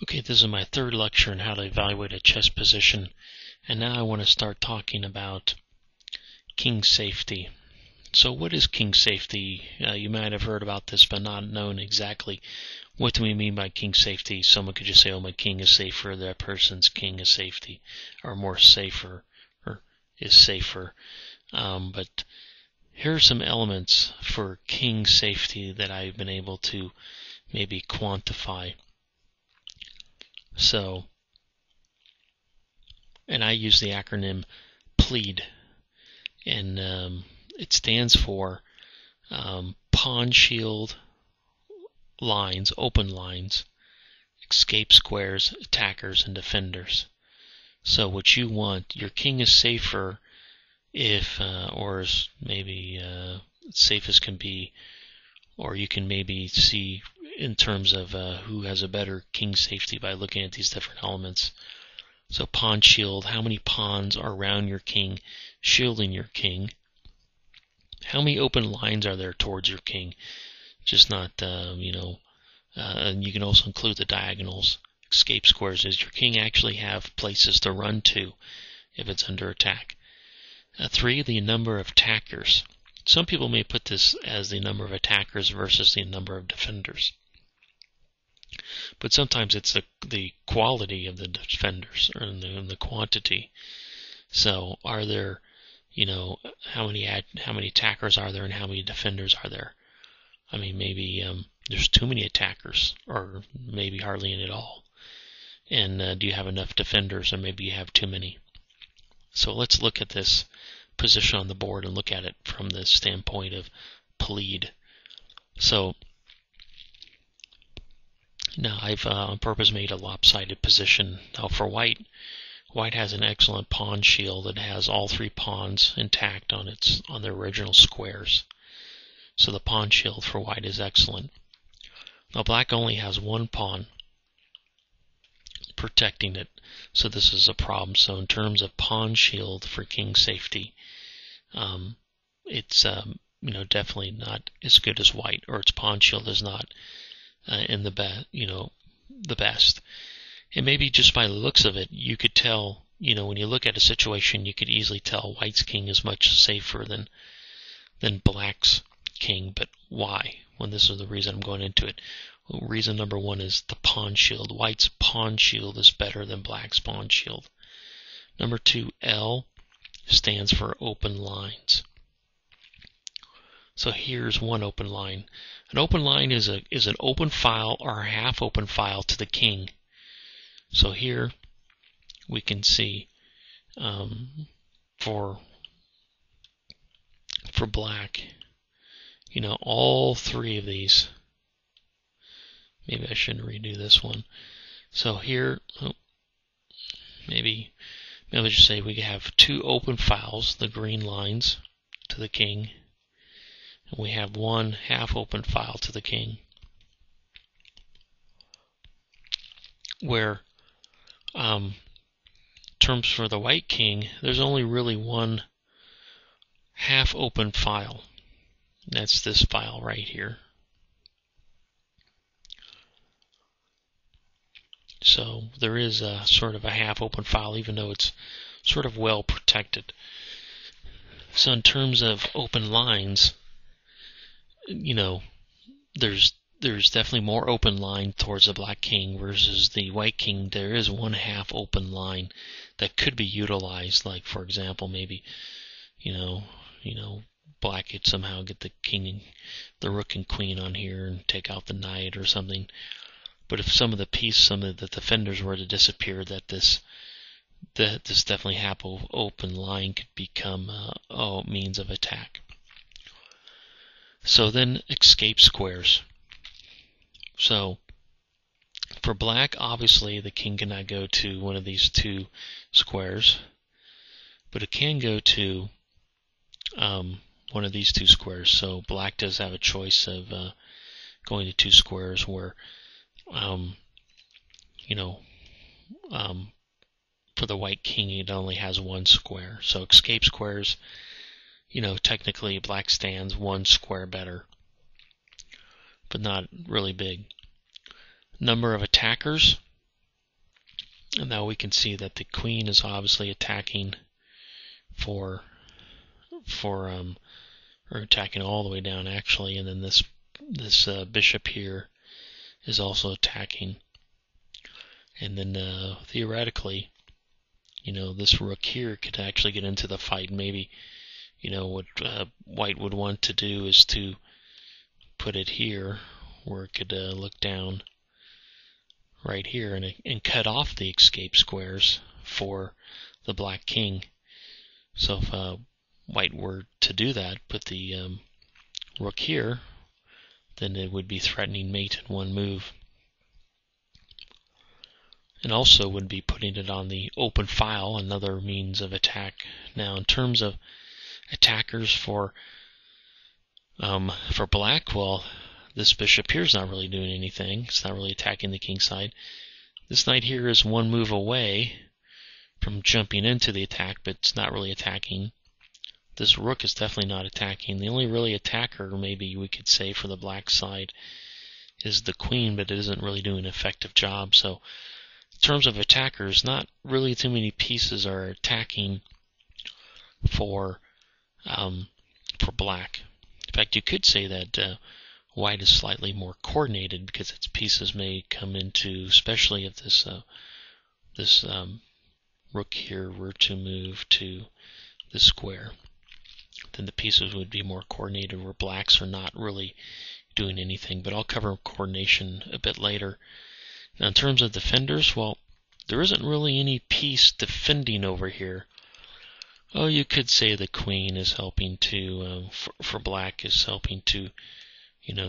Okay, this is my third lecture on how to evaluate a chess position, and now I want to start talking about king safety. So what is king safety? You might have heard about this but not known exactly what do we mean by king safety. Someone could just say, oh, my king is safer, that person's king is safety, or more safer, or is safer. But here are some elements for king safety that I've been able to maybe quantify. So, and I use the acronym PLEAD, and it stands for pawn shield lines, open lines, escape squares, attackers, and defenders. So what you want, your king is safer if, or as maybe safe as can be, or you can maybe see in terms of who has a better king safety by looking at these different elements. So pawn shield, how many pawns are around your king, shielding your king? How many open lines are there towards your king? Just not, and you can also include the diagonals. Escape squares, does your king actually have places to run to if it's under attack? 3, the number of attackers. Some people may put this as the number of attackers versus the number of defenders. But sometimes it's the quality of the defenders, or the quantity. So are there, how many attackers are there and how many defenders are there? I mean, maybe there's too many attackers, or maybe hardly any at all. And do you have enough defenders, or maybe you have too many? So let's look at this position on the board and look at it from the standpoint of plead. So now I've on purpose made a lopsided position. Now for white has an excellent pawn shield that has all 3 pawns intact on their original squares. So the pawn shield for white is excellent. Now black only has 1 pawn protecting it, so this is a problem. So in terms of pawn shield for king safety, it's definitely not as good as white, or its pawn shield is not in the best. And maybe just by the looks of it, you could tell, when you look at a situation, you could easily tell white's king is much safer than black's king. But why? Well, this is the reason I'm going into it. Well, reason number 1 is the pawn shield. White's pawn shield is better than black's pawn shield. Number 2, L stands for open lines. So here's one open line. An open line is an open file or a half open file to the king. So here we can see for black, all 3 of these. Maybe I shouldn't redo this one. So here, maybe I'll just say we have 2 open files, the green lines, to the king. And we have 1 half open file to the king. Where, terms for the white king, there's only really 1 half open file. That's this file right here. So there is a sort of a half open file, even though it's sort of well protected. So in terms of open lines, there's definitely more open line towards the black king versus the white king. There is 1 half open line that could be utilized. Like, for example, maybe black could somehow get the king, the rook and queen on here and take out the knight or something. But if some of the defenders were to disappear, that this definitely half open line could become means of attack. So then escape squares. So for black, obviously the king cannot go to one of these 2 squares, but it can go to one of these 2 squares. So black does have a choice of going to 2 squares where for the white king it only has 1 square. So escape squares, technically black stands 1 square better, but not really big. Number of attackers. And now we can see that the queen is obviously attacking or attacking all the way down actually, and then this bishop here is also attacking. And then theoretically, this rook here could actually get into the fight. Maybe, what white would want to do is to put it here where it could look down right here and cut off the escape squares for the black king. So if white were to do that, put the rook here, then it would be threatening mate in one move. And also would be putting it on the open file, another means of attack. Now, in terms of attackers for black, well, this bishop here is not really doing anything. It's not really attacking the king side. This knight here is one move away from jumping into the attack, but it's not really attacking. This rook is definitely not attacking. The only really attacker, maybe we could say, for the black side is the queen, but it isn't really doing an effective job. So in terms of attackers, not really too many pieces are attacking for black. In fact, you could say that white is slightly more coordinated because its pieces may come into, especially if this rook here were to move to the square, then the pieces would be more coordinated where blacks are not really doing anything. But I'll cover coordination a bit later. Now, in terms of defenders, well, there isn't really any piece defending over here. Oh, you could say the queen is helping to, for black, is helping to,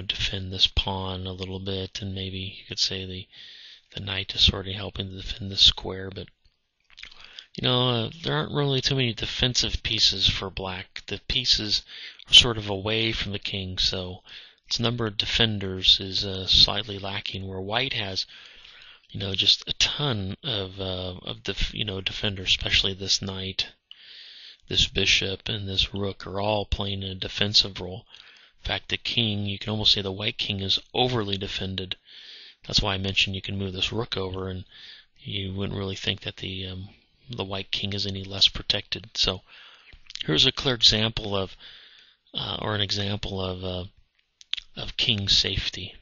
defend this pawn a little bit, and maybe you could say the knight is sort of helping to defend the square, but there aren't really too many defensive pieces for black. The pieces are sort of away from the king, so its number of defenders is slightly lacking, where white has just a ton of defenders, especially this knight, this bishop, and this rook are all playing a defensive role. In fact, the king, you can almost say the white king is overly defended. That's why I mentioned you can move this rook over, and you wouldn't really think that the white king is any less protected. So here's a clear example of, or an example of king safety.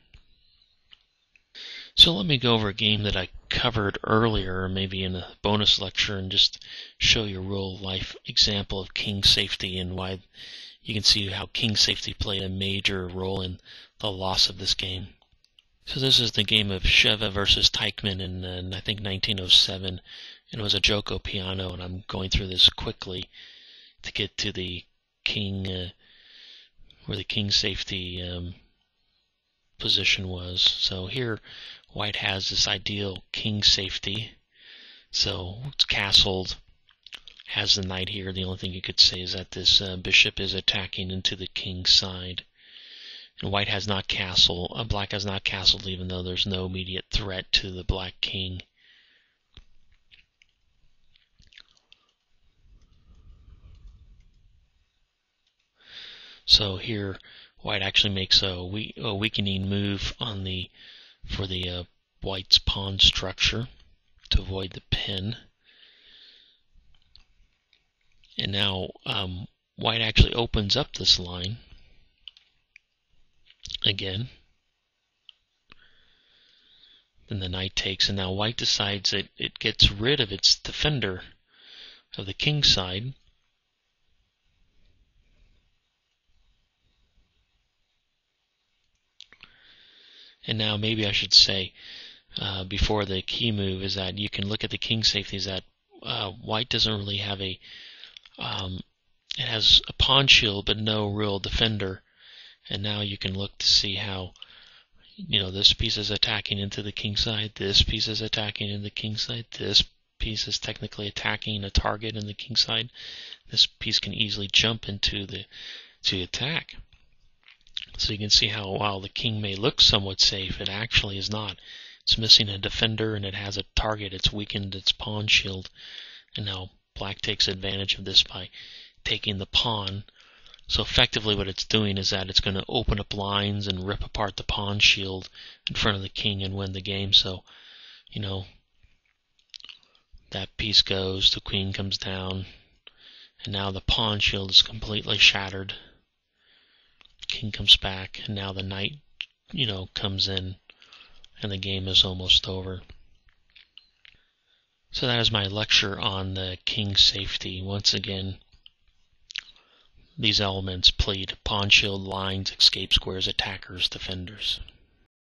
So let me go over a game that I covered earlier, maybe in a bonus lecture, and just show you a real-life example of king safety and why you can see how king safety played a major role in the loss of this game. So this is the game of Sheva versus Teichmann in, I think, 1907. And it was a Joko piano, and I'm going through this quickly to get to the king, where the king safety position was. So here, white has this ideal king safety. So it's castled, has the knight here. The only thing you could say is that this bishop is attacking into the king's side. And white has not castled, black has not castled, even though there's no immediate threat to the black king. So here, white actually makes a weakening move on for the white's pawn structure to avoid the pin. And now white actually opens up this line again. Then the knight takes, and now white decides that it gets rid of its defender of the king side. And now maybe I should say, before the key move, is that you can look at the king safety, is that white doesn't really have it has a pawn shield but no real defender. And now you can look to see how, this piece is attacking into the king side, this piece is attacking in the king side, this piece is technically attacking a target in the king side. This piece can easily jump into the attack. So you can see how, while the king may look somewhat safe, it actually is not. It's missing a defender, and it has a target. It's weakened its pawn shield. And now black takes advantage of this by taking the pawn. So effectively what it's doing is that it's going to open up lines and rip apart the pawn shield in front of the king and win the game. So, That piece goes, the queen comes down, and now the pawn shield is completely shattered. King comes back, and now the knight, comes in, and the game is almost over. So that is my lecture on the king's safety. Once again, these elements played: pawn, shield, lines, escape squares, attackers, defenders.